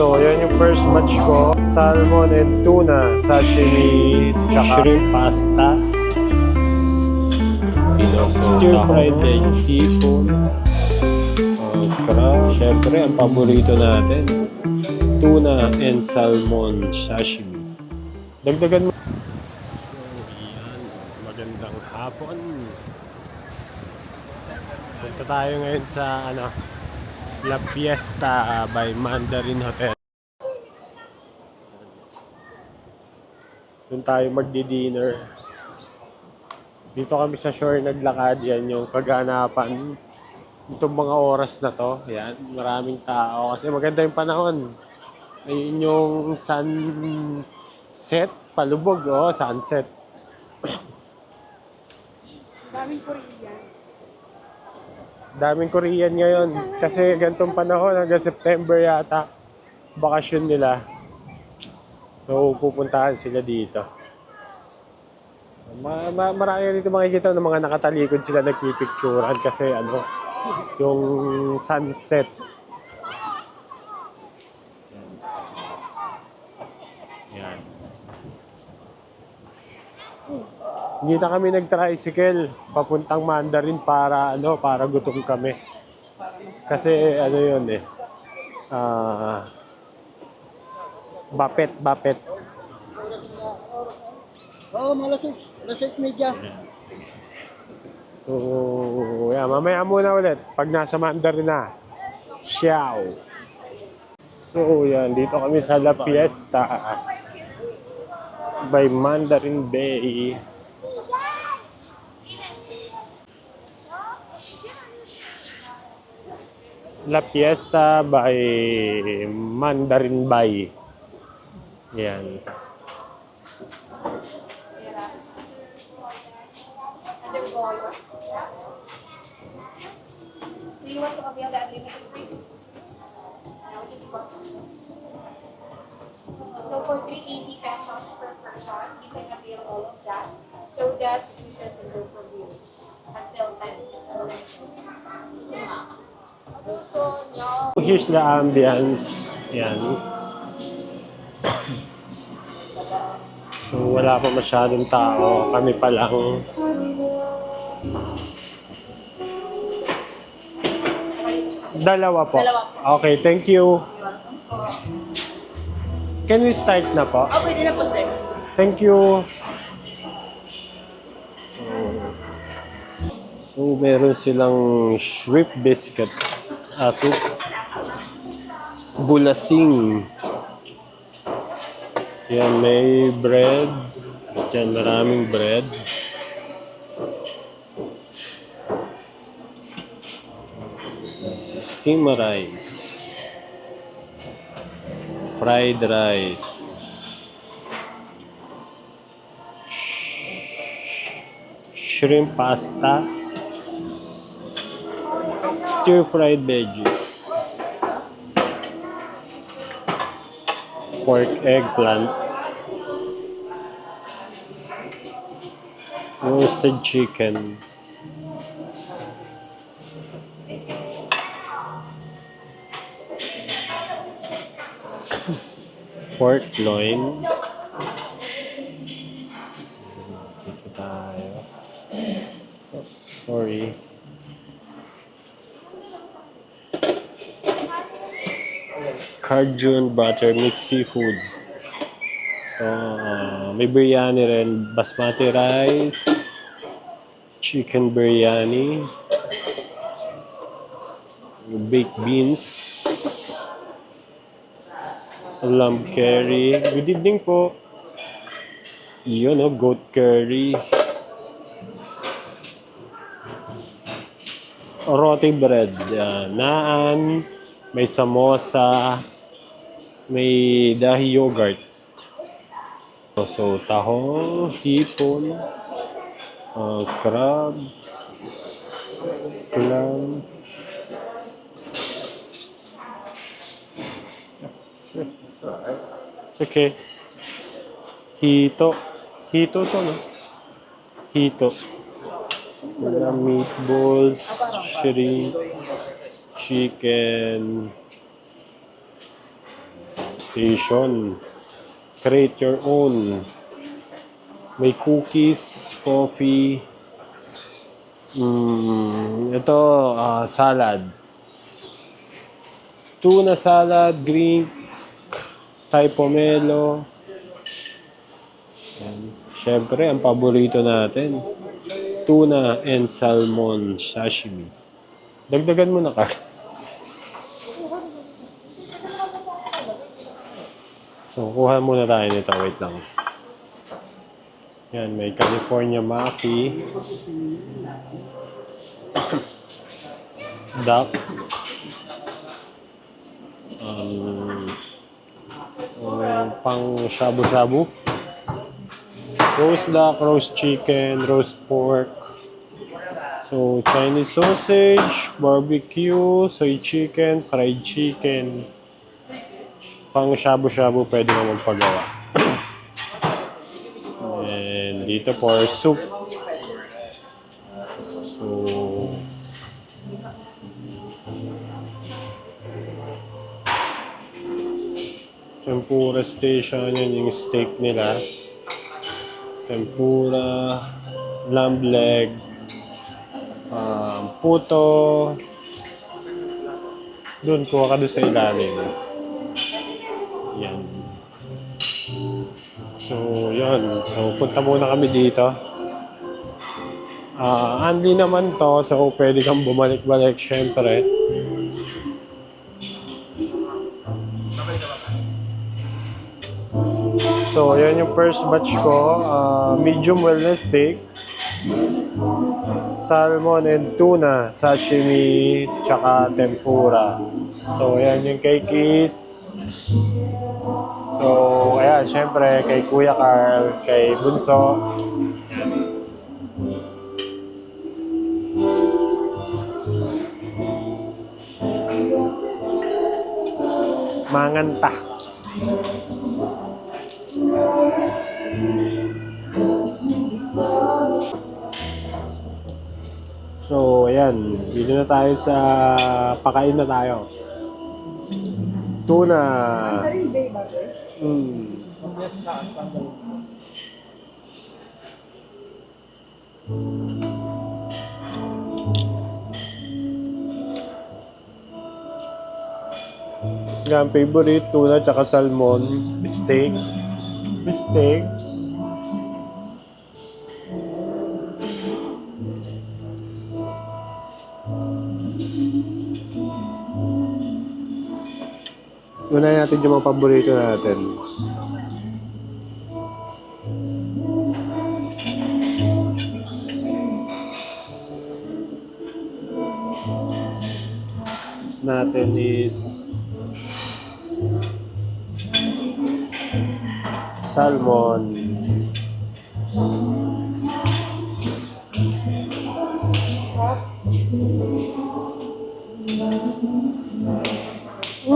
So, yan yung first batch ko. Salmon and tuna, sashimi, tsaka shrimp pasta. Stir-fried vegetable. Crab. Siyempre, ang paborito natin. Tuna and salmon sashimi. Dagdagan mo. So, yan. Magandang hapon. Punta tayo ngayon sa La Fiesta by Mandarin Hotel. Doon tayo magdi-dinner. Dito kami sa shore naglakad. Yan yung kaganapan. Itong mga oras na to. Yan, maraming tao. Kasi maganda yung panahon. Ayun yung sunset. Palubog, sunset. Daming Korean. Daming Korean ngayon. Kasi ganitong panahon, hanggang September yata, bakasyon nila. So, pupuntahan sila dito. Marami dito makikita ng mga nakatalikod sila nagpipicturan kasi yung sunset. Yan. Hindi na kami nag-tricycle papuntang Mandarin para gutom kami. Kasi yun bapet. Oo, alas 6 media. So, yeah, mamaya muna ulit pag nasa Mandarin na. Ciao. So, yan, dito kami sa La Fiesta by Mandarin Bay. La Fiesta by Mandarin Bay. Yan. So you want to avail the unlimited drinks? So for 380 pesos per person, you can avail all of that. Sodas, juices, and local beers until 10. Here's the ambience. Yan. So, wala pa masyadong tao. Kami pa lang. Dalawa po. Okay, thank you. Can we start na po? Oh, pwede na po, sir. Thank you. So meron silang shrimp biscuit. Soup. Bulasing. Yan, may bread. Yan, maraming bread. Steam rice. Fried rice. Shrimp pasta. Stir-fried veggies. Pork eggplant. Roasted chicken. Pork loin. Dito tayo. Oh, sorry. Cajun butter mixed seafood. May biryani rin. Basmati rice. Chicken biryani. Baked beans. Lamb curry. Good evening po. Yun goat curry. Roti bread. Naan. May samosa. May dahi yogurt. So, tahong, hipon, crab, clam. It's okay. Hito. Hito to, no? Hito. Meatballs, shrimp, chicken. station. Create your own. May cookies, coffee. Ito, salad. Tuna salad, green, Thai pomelo. Yan. Siyempre, ang paborito natin. Tuna and salmon sashimi. Dagdagan mo na ka. So, kuha muna tayo nito. Wait lang. Yan, may California Maki. Duck. Pang shabu-shabu. Roast duck, roast chicken, roast pork. So, Chinese sausage, barbecue, soy chicken, fried chicken. Pang shabu-shabu pwede na magpagawa. And dito for soup. So, tempura station, yan yung steak nila. Tempura, lamb leg, puto. Doon, kuha ka doon sa ilalim. Yan. So, yun. So, punta muna kami dito. Andy naman to, so pwede kang bumalik-balik syempre. So, yan yung first batch ko. Medium wellness steak, salmon and tuna, sashimi, tsaka tempura. So, yan yung kay Kiss. So, ayan, syempre, kay Kuya Carl, kay Bunso. Manganta. So, ayan. Dito na tayo sa pakain na tayo. Tuna. Yan, favorite tuna tsaka salmon, steak. Steak. Unahin natin yung mga paborito natin. Natin is salmon.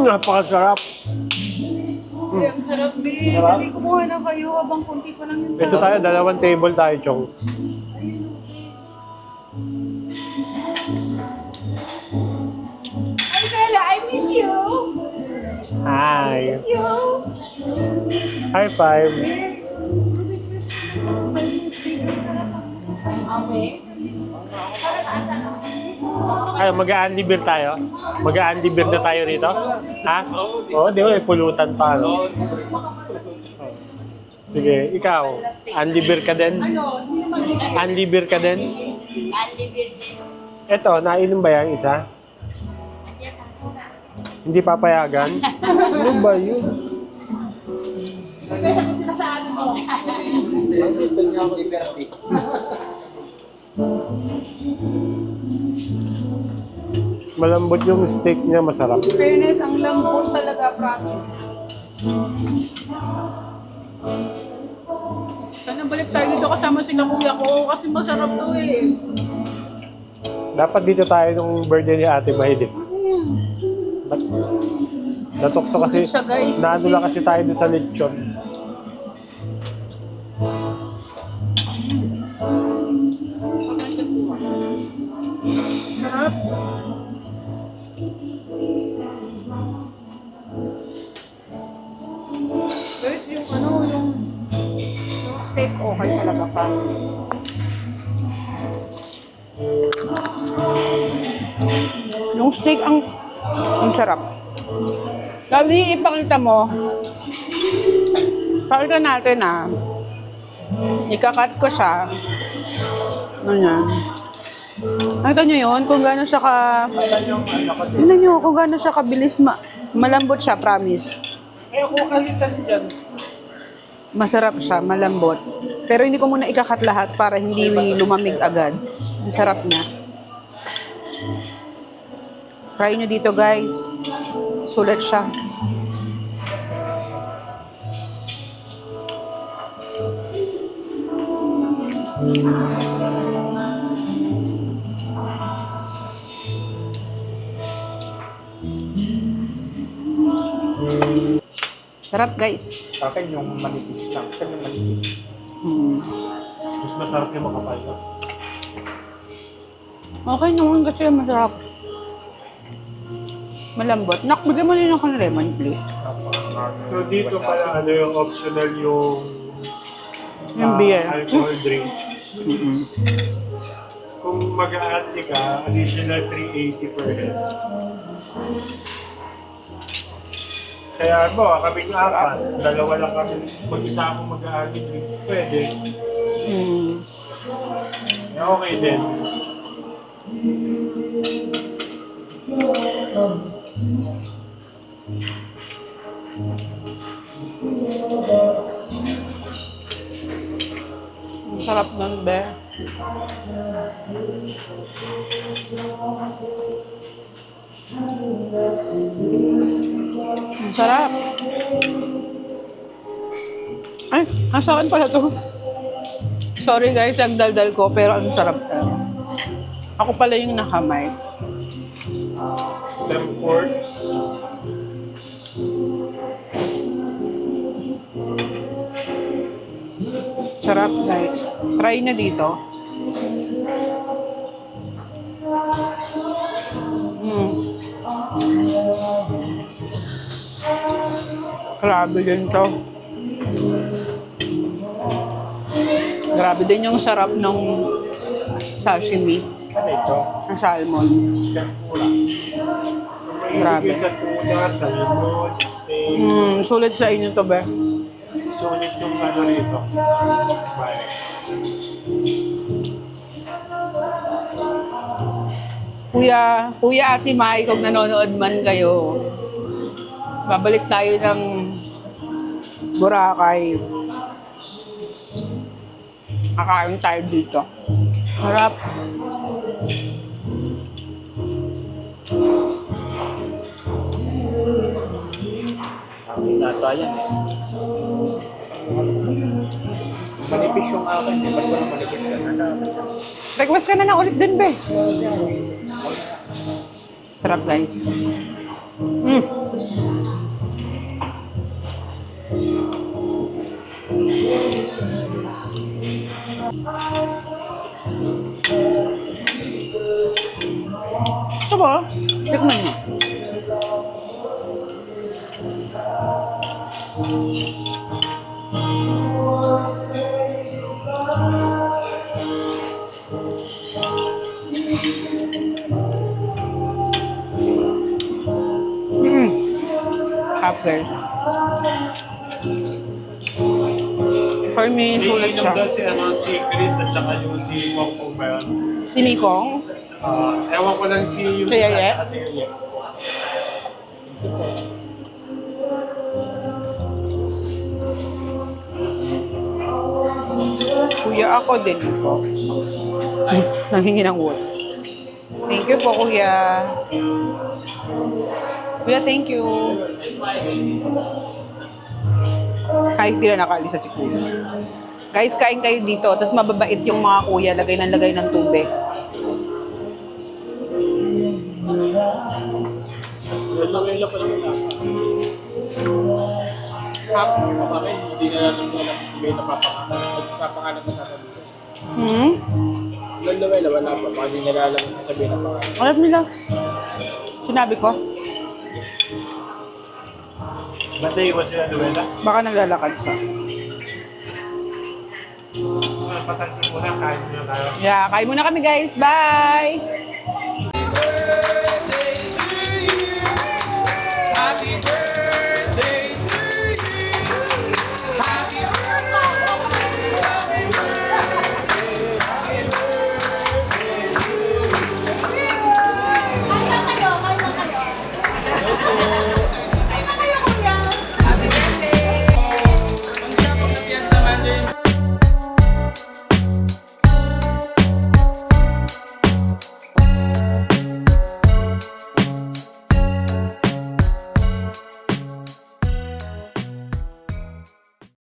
Napakasarap. Uy, ang sarap, babe. Dali, kumuha na kayo habang konti pa lang yung Ito tayo, dalawang table tayo, Chong. Hi, Bella. I miss you. Hi. Miss you. High five. Okay. Ay, mag-a-Andy beer tayo? Mag-a-Andy beer na tayo rito? Ha? Oo, di ba? May pulutan pa, no? Sige, ikaw. Andy beer ka din? Andy beer ka din? Eto, nainom ba yan isa? Hindi papayagan? Ano ba yun? Malambot yung steak niya, masarap. Fairness, ang lambot talaga, promise. Sana balik tayo dito kasama sila kuya ko kasi masarap to eh. Dapat dito tayo nung birthday ni Ate Mahidip. Ba't? Natukso kasi, Siya, guys. naano lang kasi tayo doon sa lechon. Sarap. yung steak okay talaga pa. Yung steak ang sarap. Sabi, ipakita mo. Pakita natin ikakat ko siya. Ano yan? Nakita nyo yun? Kung gano'n siya tingnan nyo kung gano'n siya kabilis malambot siya, promise. Eh, kung kalitan dyan. Masarap siya, malambot. Pero hindi ko muna ikakat lahat para hindi lumamig agad. Ang sarap na. Try nyo dito, guys. Sulit siya. Sarap, guys. Sa akin yung manipis lang. Sa yung manipis. Mas masarap yung makapal ka. Okay naman kasi masarap. Malambot. Nak, bigyan mo rin ako ng lemon, please. So dito pala ano yung optional Yung beer. Alcohol drink. Kung mag-a-add ka, additional 380 per head. Kaya kaming apat, dalawa lang kami. Mag-isa akong mag-a-add drinks, pwede. Okay din. Ang sarap nun, be. Ang sarap. Ay, sa akin pala to. Sorry guys, ang daldal ko, pero ang sarap. Ako pala yung nakamay. Temport. Sarap guys. Try na dito. Grabe din to. Grabe din yung sarap ng sashimi. Ano ito? Ng salmon. Tempura. Grabe. Sa tuna, sa limon, steak. Sulit sa inyo to, be. Sulit yung ano rito. Bye. Kuya Ate Mai, kung nanonood man kayo, babalik tayo ng Boracay. Kakain tayo dito. Harap. Natayan eh. Manipis yung akin. Di ba ko na manipis ka na? Request ka na lang ulit din, be. Sarap, guys. Ito ba? Tikman mo. Half guys. For me, sulit Iinom siya. daw si Chris at saka yung si Pongpong ba yun? Si Nikong. Ewan ko lang si yung Si Yeye? at saka si Yeye. Kuya, ako din po. Nanghingi ng wood. Thank you po, kuya. Kuya, thank you. Kahit di na nakalisa si kuya. Guys, kain kayo dito. Tapos mababait yung mga kuya. Lagay ng tubig. Ilang pa lang na. Kapag hindi na natin alam kung may napapangalan na sa dito. Lalo wala pa. Baka hindi nila alam kung sabihin na pangalan. Alam nila. Sinabi ko. Bantay ko sila, Luella. Baka naglalakad siya. Patagin muna, kain muna tayo. Yeah, kain muna kami guys. Bye!